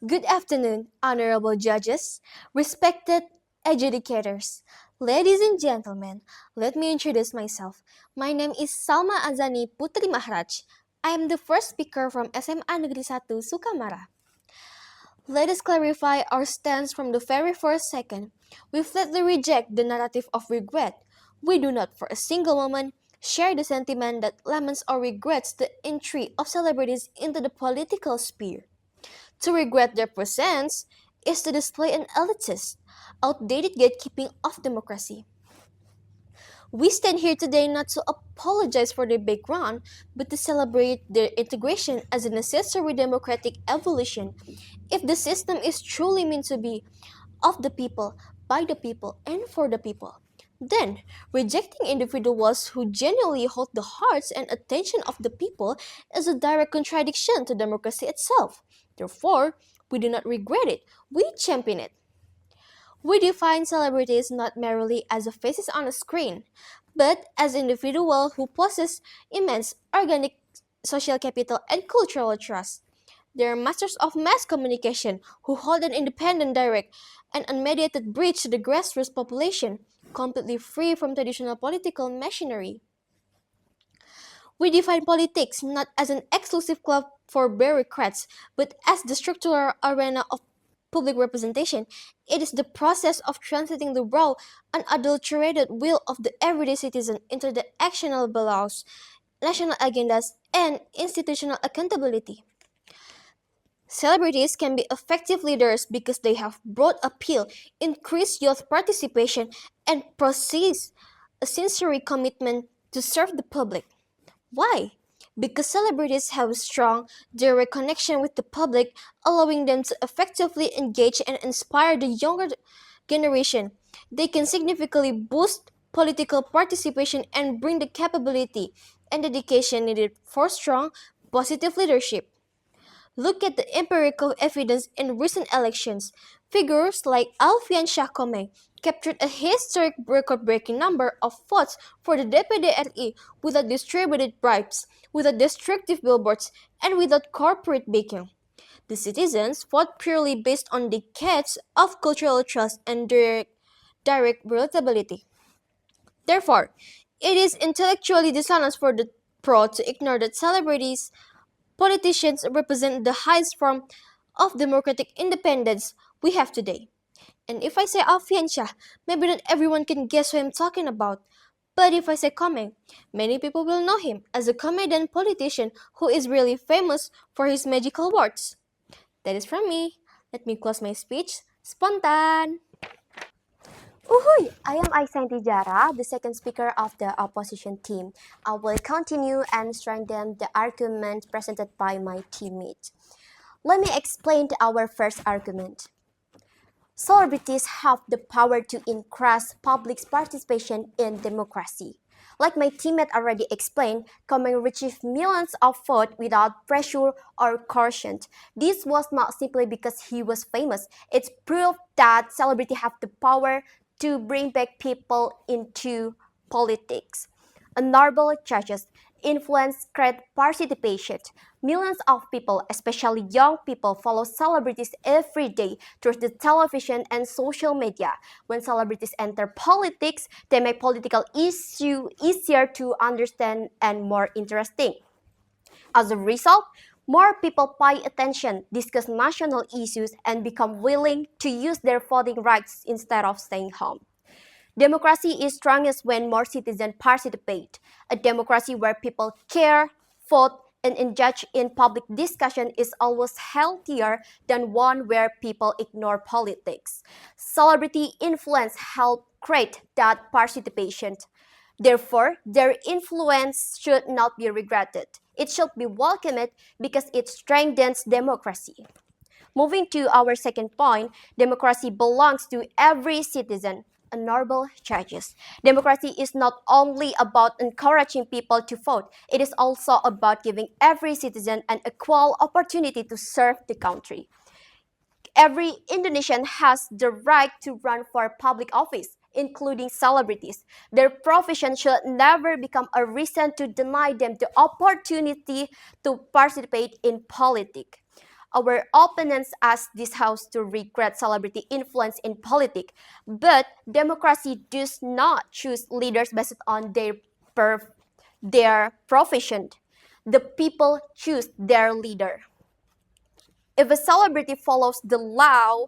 Good afternoon, honorable judges, respected adjudicators. Ladies and gentlemen, let me introduce myself. My name is Salma Azani Putri Maharaj. I am the first speaker from SMA Negri 1 Sukamara. Let us clarify our stance from the very first second. We flatly reject the narrative of regret. We do not for a single moment share the sentiment that laments or regrets the entry of celebrities into the political sphere. To regret their presence is to display an elitist, outdated gatekeeping of democracy. We stand here today not to apologize for their background, but to celebrate their integration as a necessary democratic evolution. If the system is truly meant to be of the people, by the people, and for the people, then rejecting individuals who genuinely hold the hearts and attention of the people is a direct contradiction to democracy itself. Therefore, we do not regret it, we champion it. We define celebrities not merely as a faces on a screen, but as individuals who possess immense organic social capital and cultural trust. They are masters of mass communication who hold an independent, direct, and unmediated bridge to the grassroots population, completely free from traditional political machinery. We define politics not as an exclusive club for bureaucrats, but as the structural arena of public representation. It is the process of translating the raw, unadulterated will of the everyday citizen into the actionable laws, national agendas, and institutional accountability. Celebrities can be effective leaders because they have broad appeal, increased youth participation, and possess a sincere commitment to serve the public. Why? Because celebrities have a strong, direct connection with the public, allowing them to effectively engage and inspire the younger generation. They can significantly boost political participation and bring the capability and dedication needed for strong, positive leadership. Look at the empirical evidence in recent elections. Figures like Alfian Shahkomeh captured a historic record-breaking number of votes for the DPD RI without distributed bribes, without destructive billboards, and without corporate backing. The citizens vote purely based on decades of cultural trust and direct relatability. Therefore, it is intellectually dishonest for the pro to ignore that celebrities politicians represent the highest form of democratic independence we have today. And if I say Alfian Shah, maybe not everyone can guess who I'm talking about. But if I say Komeng, many people will know him as a comedian politician who is really famous for his magical words. That is from me. Let me close my speech. Spontan! Uhuy! I am Aisan Tijara, the second speaker of the opposition team. I will continue and strengthen the argument presented by my teammate. Let me explain our first argument. Celebrities have the power to increase public's participation in democracy. Like my teammate already explained, Komeng received millions of votes without pressure or coercion. This was not simply because he was famous. It's proof that celebrities have the power to bring back people into politics. Honorable judges influence create participation. Millions of people, especially young people, follow celebrities every day through the television and social media. When celebrities enter politics, they make political issue easier to understand and more interesting. As a result, more people pay attention, discuss national issues, and become willing to use their voting rights instead of staying home. Democracy is strongest when more citizens participate. A democracy where people care, vote, and engage in public discussion is always healthier than one where people ignore politics. Celebrity influence help create that participation. Therefore, their influence should not be regretted. It should be welcomed because it strengthens democracy. Moving to our second point, democracy belongs to every citizen. Honorable judges. Democracy is not only about encouraging people to vote, it is also about giving every citizen an equal opportunity to serve the country. Every Indonesian has the right to run for public office, including celebrities. Their profession should never become a reason to deny them the opportunity to participate in politics. Our opponents ask this house to regret celebrity influence in politics, but democracy does not choose leaders based on their profession. The people choose their leader. If a celebrity follows the law,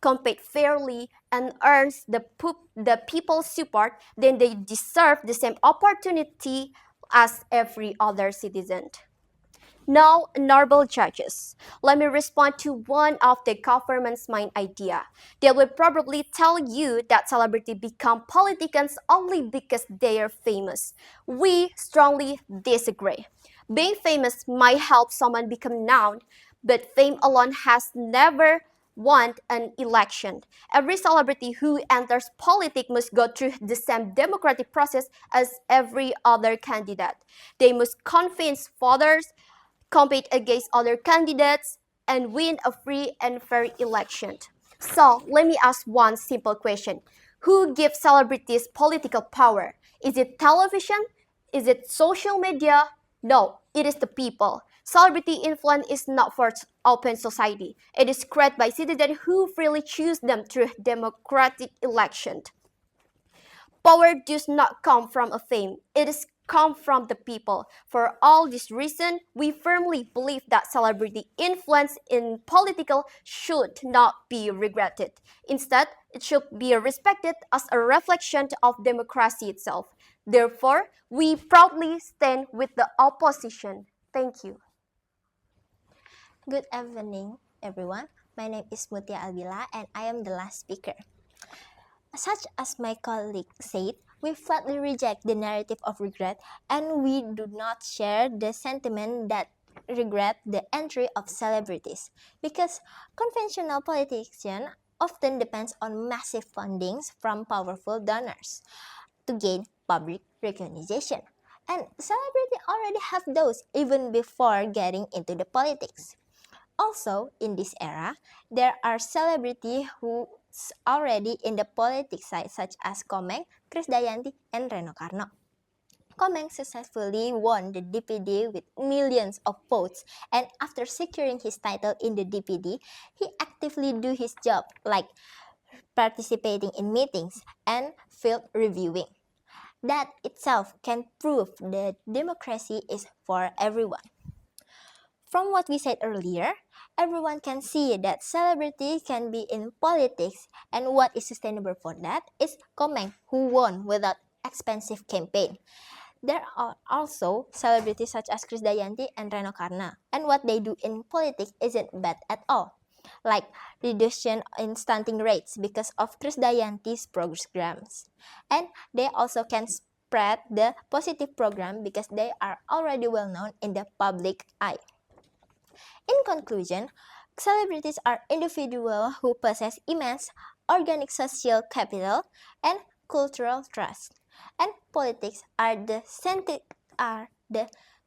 compete fairly, and earns the people's support, then they deserve the same opportunity as every other citizen. Now, honorable judges, let me respond to one of the government's main idea. They will probably tell you that celebrities become politicians only because they are famous. We strongly disagree. Being famous might help someone become known, but fame alone has never won an election. Every celebrity who enters politics must go through the same democratic process as every other candidate. They must convince voters, compete against other candidates, and win a free and fair election. So, let me ask one simple question. Who gives celebrities political power? Is it television? Is it social media? No, it is the people. Celebrity influence is not for open society. It is created by citizens who freely choose them through democratic election. Power does not come from a fame, it is come from the people. For all this reason, we firmly believe that celebrity influence in political should not be regretted. Instead, it should be respected as a reflection of democracy itself. Therefore, we proudly stand with the opposition. Thank you. Good evening, everyone. My name is Mutia Albila and I am the last speaker. Such as my colleague said, we flatly reject the narrative of regret and we do not share the sentiment that regret the entry of celebrities because conventional politicians often depends on massive fundings from powerful donors to gain public recognition. And celebrities already have those even before getting into the politics. Also, in this era, there are celebrities who's already in the politics side, such as Komeng, Krisdayanti, and Reno Karno. Komeng successfully won the DPD with millions of votes, and after securing his title in the DPD, he actively do his job like participating in meetings and field reviewing. That itself can prove that democracy is for everyone. From what we said earlier, everyone can see that celebrity can be in politics, and what is sustainable for that is Komeng, who won without expensive campaign. There are also celebrities such as Krisdayanti and Reno Karna, and what they do in politics isn't bad at all, like reduction in stunting rates because of Krisdayanti's programs. And they also can spread the positive program because they are already well known in the public eye. In conclusion, celebrities are individuals who possess immense organic social capital and cultural trust, and politics are the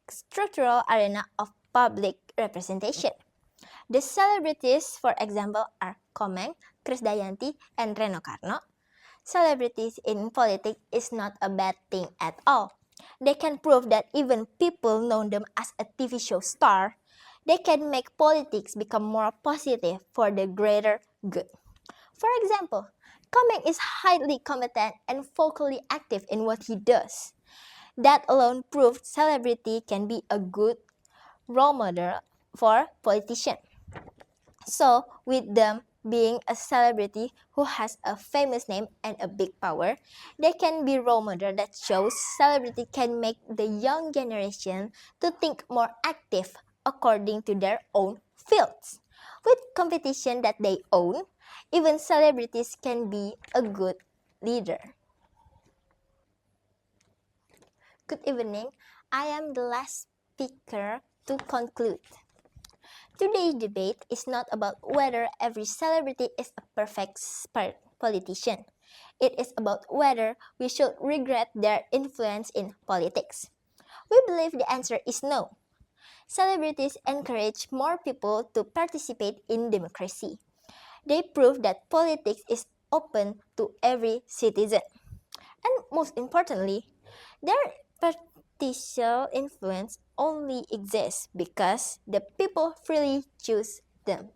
structural arena of public representation. The celebrities, for example, are Komeng, Krisdayanti, and Reno Karno. Celebrities in politics is not a bad thing at all. They can prove that even people know them as a TV show star, they can make politics become more positive for the greater good. For example, Komeng is highly competent and vocally active in what he does. That alone proves celebrity can be a good role model for politicians. So, with them being a celebrity who has a famous name and a big power, they can be role model that shows celebrity can make the young generation to think more active according to their own fields. With competition that they own, even celebrities can be a good leader. Good evening. I am the last speaker to conclude. Today's debate is not about whether every celebrity is a perfect politician. It is about whether we should regret their influence in politics. We believe the answer is no. Celebrities encourage more people to participate in democracy. They prove that politics is open to every citizen. And most importantly, their political influence only exists because the people freely choose them.